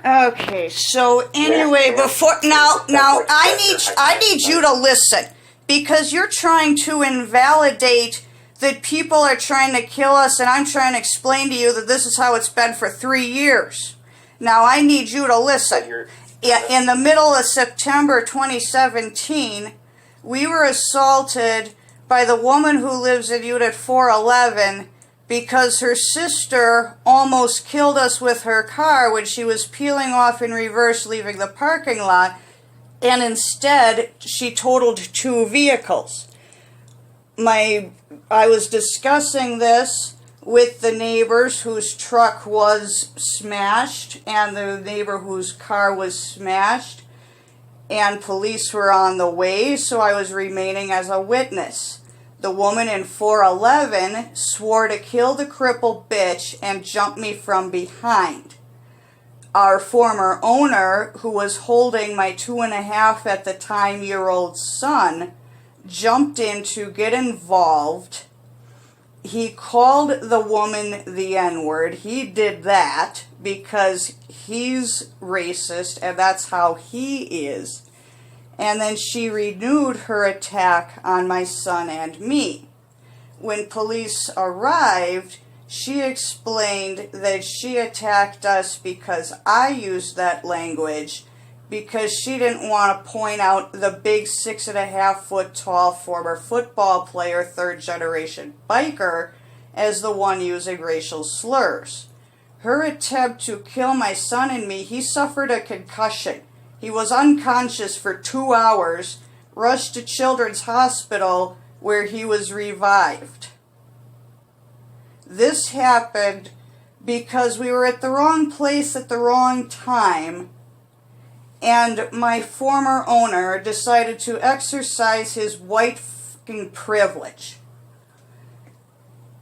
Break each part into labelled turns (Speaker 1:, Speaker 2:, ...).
Speaker 1: Okay, so anyway, before now I need you to listen, because you're trying to invalidate that people are trying to kill us, and I'm trying to explain to you that this is how it's been for 3 years. Now I need you to listen. In the middle of September 2017, we were assaulted by the woman who lives in Unit 411 because her sister almost killed us with her car when she was peeling off in reverse leaving the parking lot, and instead she totaled 2 vehicles. I was discussing this with the neighbors whose truck was smashed and the neighbor whose car was smashed, and police were on the way, so I was remaining as a witness. The woman in 411 swore to kill the cripple bitch and jump me from behind. Our former owner, who was holding my 2.5 at the time year-old son, jumped in to get involved. He called the woman the N-word. He did that because he's racist and that's how he is. And then she renewed her attack on my son and me. When police arrived, she explained that she attacked us because I used that language, because she didn't want to point out the big 6.5-foot tall former football player, third generation biker, as the one using racial slurs. Her attempt to kill my son and me, he suffered a concussion. He was unconscious for 2 hours, rushed to Children's Hospital where he was revived. This happened because we were at the wrong place at the wrong time, and my former owner decided to exercise his white fucking privilege.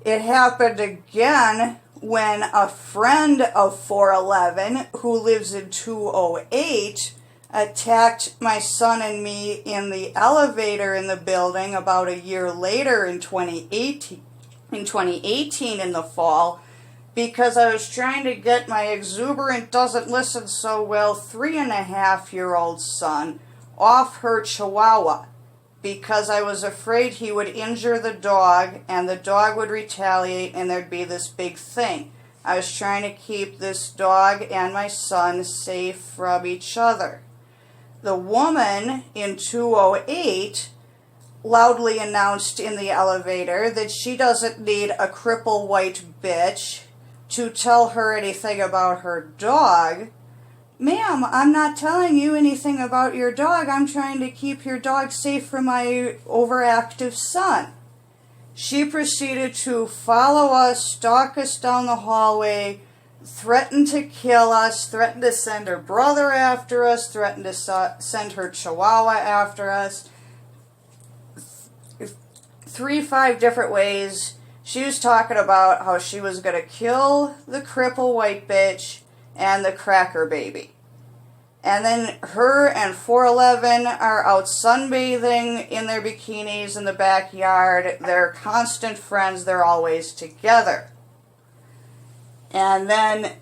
Speaker 1: It happened again when a friend of 411, who lives in 208, attacked my son and me in the elevator in the building about a year later in 2018 in the fall, because I was trying to get my exuberant, doesn't listen so well 3.5-year-old son off her chihuahua, because I was afraid he would injure the dog and the dog would retaliate and there'd be this big thing. I was trying to keep this dog and my son safe from each other. The woman in 208 loudly announced in the elevator that she doesn't need a cripple white bitch to tell her anything about her dog. Ma'am, I'm not telling you anything about your dog. I'm trying to keep your dog safe from my overactive son. She proceeded to follow us, stalk us down the hallway, threatened to kill us, threatened to send her brother after us, threatened to send her chihuahua after us. 3-5 different ways. She was talking about how she was going to kill the cripple white bitch and the cracker baby. And then her and 411 are out sunbathing in their bikinis in the backyard. They're constant friends. They're always together. And then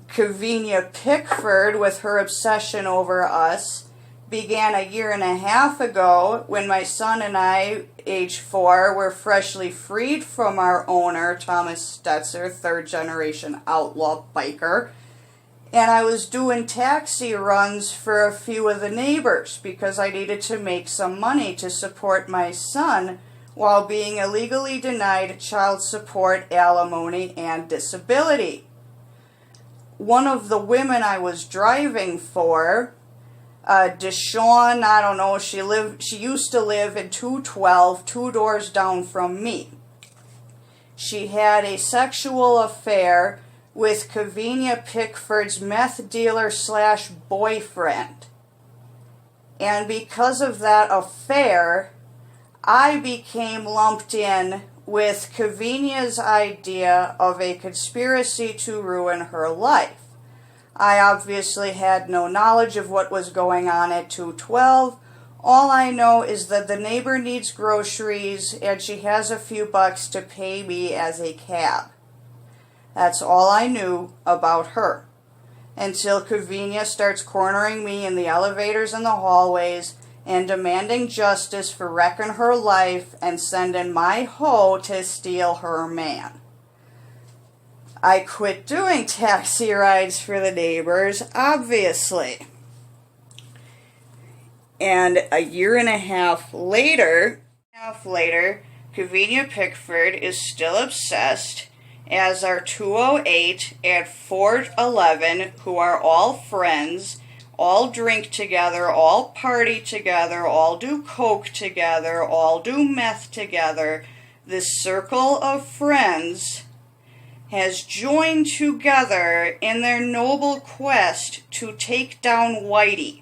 Speaker 1: Kevinia Pickford, with her obsession over us, began a 1.5 years ago when my son and I, age 4, were freshly freed from our owner, Thomas Stetzer, third generation outlaw biker. And I was doing taxi runs for a few of the neighbors because I needed to make some money to support my son while being illegally denied child support, alimony, and disability. One of the women I was driving for, Deshawn, I don't know, she used to live in 212, 2 doors down from me. She had a sexual affair with Kevinia Pickford's meth dealer / boyfriend. And because of that affair, I became lumped in with Kevinia's idea of a conspiracy to ruin her life. I obviously had no knowledge of what was going on at 212. All I know is that the neighbor needs groceries and she has a few bucks to pay me as a cab. That's all I knew about her. until Kevinia starts cornering me in the elevators and the hallways and demanding justice for wrecking her life and sending my hoe to steal her man. I quit doing taxi rides for the neighbors, obviously. And a year and a half later, Kevinia Pickford is still obsessed, as are 208 and 411, who are all friends, all drink together, all party together, all do coke together, all do meth together. This circle of friends has joined together in their noble quest to take down Whitey.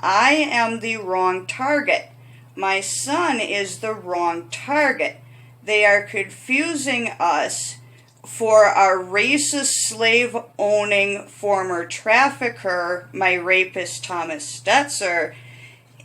Speaker 1: I am the wrong target. My son is the wrong target. They are confusing us for our racist slave-owning former trafficker, my rapist Thomas Stetzer,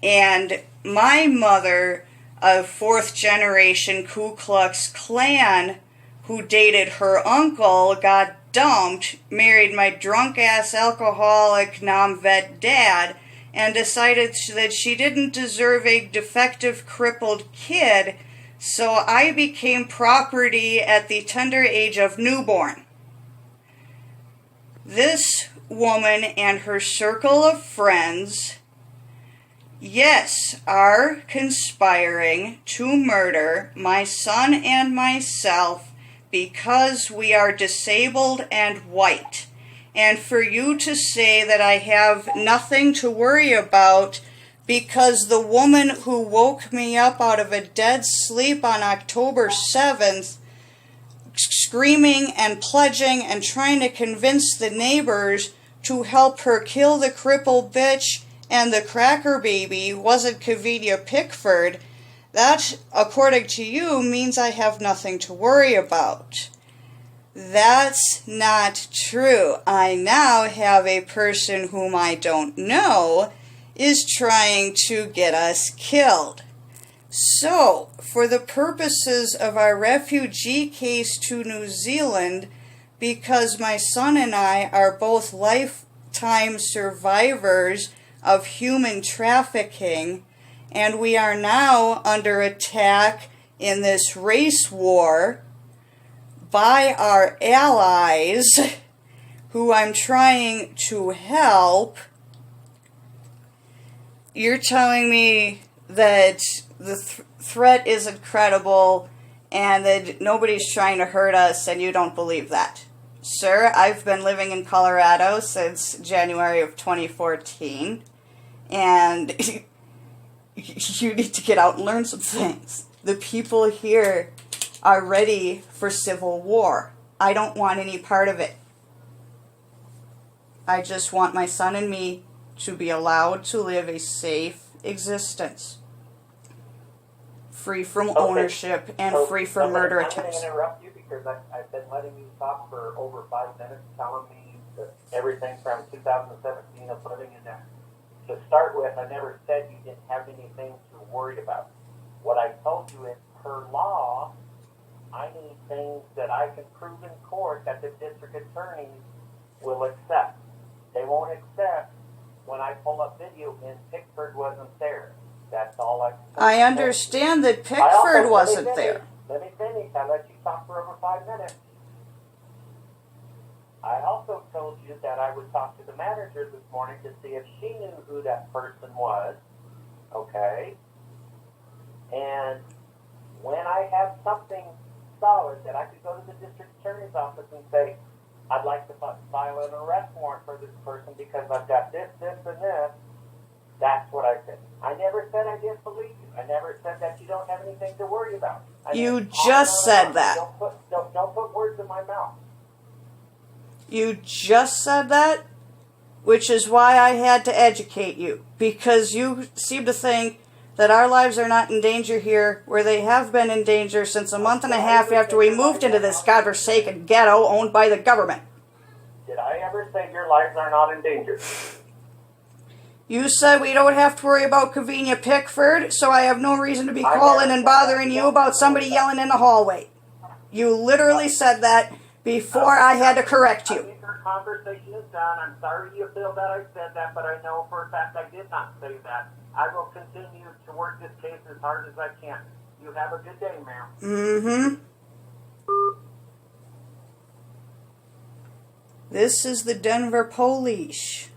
Speaker 1: and my mother, a fourth-generation Ku Klux Klan who dated her uncle, got dumped, married my drunk-ass alcoholic non-vet dad, and decided that she didn't deserve a defective, crippled kid, so I became property at the tender age of newborn. This woman and her circle of friends, yes, are conspiring to murder my son and myself because we are disabled and white. And for you to say that I have nothing to worry about because the woman who woke me up out of a dead sleep on October 7th, screaming and pledging and trying to convince the neighbors to help her kill the cripple bitch and the cracker baby, wasn't Kevinia Pickford, that, according to you, means I have nothing to worry about. That's not true. I now have a person whom I don't know is trying to get us killed. So, for the purposes of our refugee case to New Zealand, because my son and I are both lifetime survivors of human trafficking, and we are now under attack in this race war by our allies, who I'm trying to help, you're telling me that the threat isn't credible and that nobody's trying to hurt us, and you don't believe that. Sir, I've been living in Colorado since January of 2014, and you need to get out and learn some things. The people here are ready for civil war. I don't want any part of it. I just want my son and me to be allowed to live a safe existence, free from ownership and free from murder attempts.
Speaker 2: I'm going to interrupt you because I've been letting you talk for over 5 minutes, telling me that everything from 2017 of living in there. To start with, I never said you didn't have anything to worry about. What I told you is, per law, I need things that I can prove in court that the district attorneys will accept. They won't accept when I pull up video and Pickford wasn't there. That's all
Speaker 1: I understand that Pickford wasn't there.
Speaker 2: Let me finish. I let you talk for over 5 minutes. I also told you that I would talk to the manager this morning to see if she knew who that person was. Okay? And when I have something solid that I could go to the district attorney's office and say, I'd like to file an arrest warrant for this person because I've got this, this, and this, that's what I said. I never said I didn't believe you. I never said that you don't have anything to worry about.
Speaker 1: You just said that.
Speaker 2: Don't put words in my mouth.
Speaker 1: You just said that, which is why I had to educate you, because you seem to think that our lives are not in danger here, where they have been in danger since a month and a half after we moved into this godforsaken ghetto owned by the government.
Speaker 2: Did I ever say your lives are not in danger?
Speaker 1: You said we don't have to worry about Kevinia Pickford, so I have no reason to be calling and bothering you about somebody yelling in the hallway. You literally said that before I had to correct you.
Speaker 2: our conversation is done. I'm sorry you feel that I said that, but I know for a fact I did not say that. I will continue to work this case as hard as I can. You have a good day, ma'am.
Speaker 1: Mm-hmm. This is the Denver police.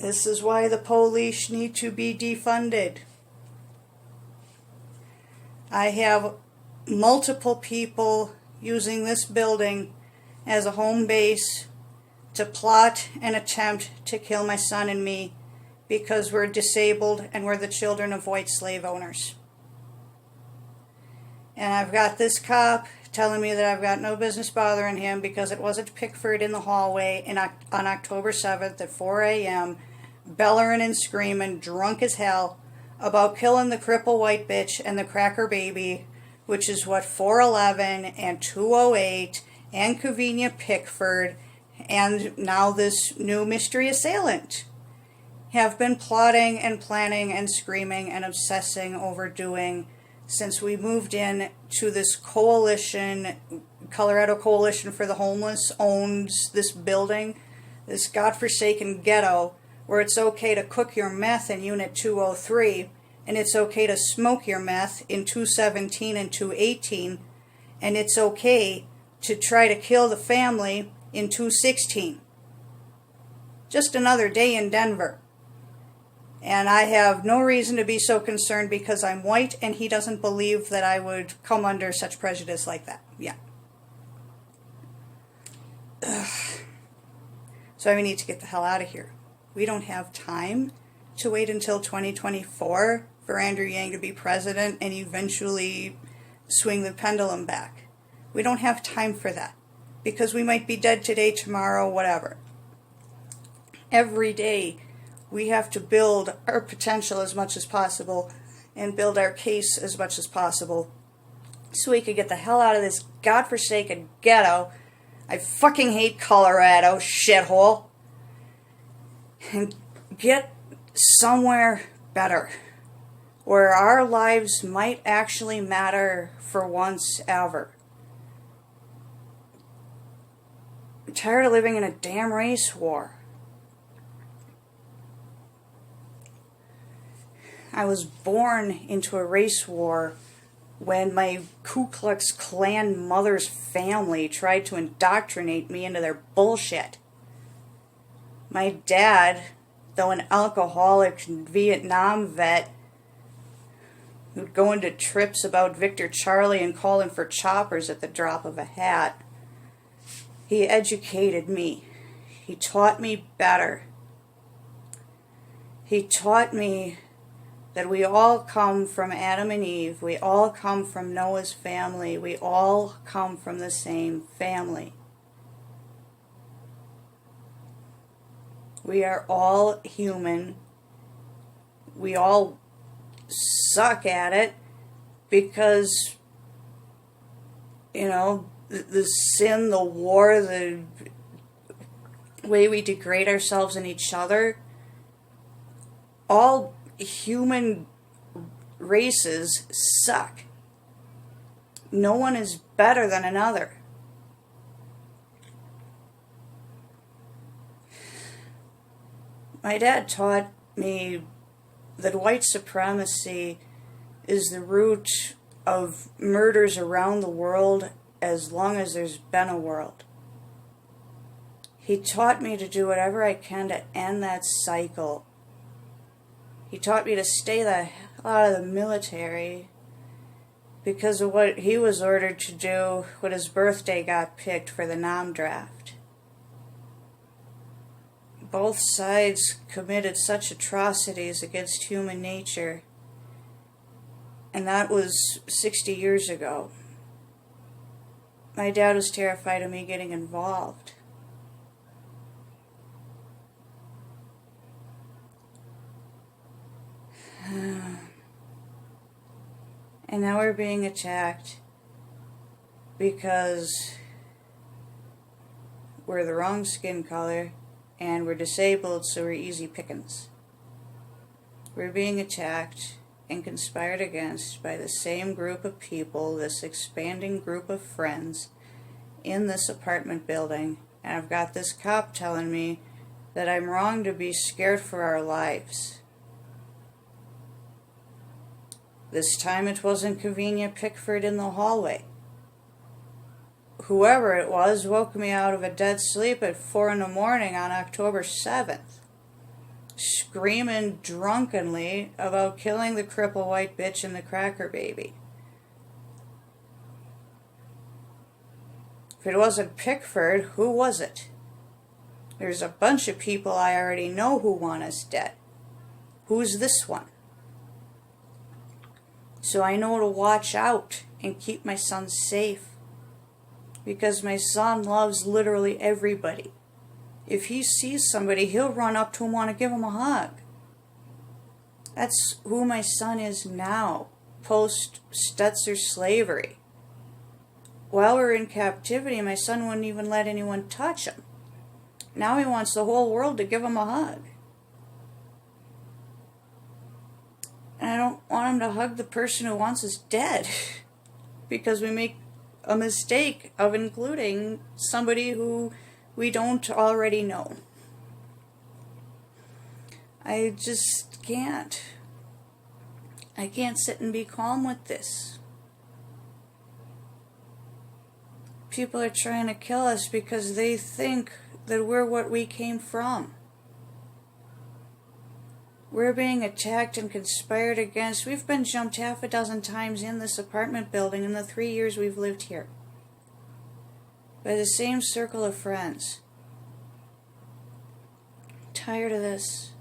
Speaker 1: This is why the police need to be defunded. I have multiple people using this building as a home base to plot and attempt to kill my son and me because we're disabled and we're the children of white slave owners. And I've got this cop telling me that I've got no business bothering him because it wasn't Pickford in the hallway on October 7th at 4 a.m. bellering and screaming, drunk as hell, about killing the cripple white bitch and the cracker baby, which is what 411 and 208 and Kevinia Pickford and now this new mystery assailant have been plotting and planning and screaming and obsessing over doing since we moved in to this coalition. Colorado Coalition for the Homeless owns this building, this godforsaken ghetto, where it's okay to cook your meth in Unit 203, and it's okay to smoke your meth in 217 and 218, and it's okay to try to kill the family in 216. Just another day in Denver. And I have no reason to be so concerned because I'm white and he doesn't believe that I would come under such prejudice like that. Yeah. Ugh. So I need to get the hell out of here. We don't have time to wait until 2024 for Andrew Yang to be president and eventually swing the pendulum back. We don't have time for that because we might be dead today, tomorrow, whatever. Every day we have to build our potential as much as possible and build our case as much as possible so we could get the hell out of this godforsaken ghetto. I fucking hate Colorado, shithole. And get somewhere better, where our lives might actually matter for once ever. I'm tired of living in a damn race war. I was born into a race war when my Ku Klux Klan mother's family tried to indoctrinate me into their bullshit. My dad, though an alcoholic Vietnam vet, who'd go into trips about Victor Charlie and call him for choppers at the drop of a hat, he educated me. He taught me better. He taught me that we all come from Adam and Eve. We all come from Noah's family. We all come from the same family. We are all human. We all suck at it because, the sin, the war, the way we degrade ourselves and each other, all human races suck. No one is better than another. My dad taught me that white supremacy is the root of murders around the world as long as there's been a world. He taught me to do whatever I can to end that cycle. He taught me to stay the hell out of the military because of what he was ordered to do when his birthday got picked for the Nam draft. Both sides committed such atrocities against human nature, and that was 60 years ago. My dad was terrified of me getting involved. And now we're being attacked because we're the wrong skin color and we're disabled, so we're easy pickings. We're being attacked and conspired against by the same group of people, this expanding group of friends, in this apartment building, and I've got this cop telling me that I'm wrong to be scared for our lives. This time it wasn't Kevinia Pickford in the hallway. Whoever it was woke me out of a dead sleep at 4 in the morning on October 7th, screaming drunkenly about killing the cripple white bitch and the cracker baby. If it wasn't Pickford, who was it? There's a bunch of people I already know who want us dead. Who's this one? So I know to watch out and keep my son safe. Because my son loves literally everybody. If he sees somebody, he'll run up to him and want to give him a hug. That's who my son is now, post-Stetzer slavery. While we were in captivity, my son wouldn't even let anyone touch him. Now he wants the whole world to give him a hug. And I don't want him to hug the person who wants us dead. Because we make a mistake of including somebody who we don't already know. I just can't. I can't sit and be calm with this. People are trying to kill us because they think that we're what we came from. We're being attacked and conspired against. We've been jumped half a dozen times in this apartment building in the 3 years we've lived here. By the same circle of friends. Tired of this.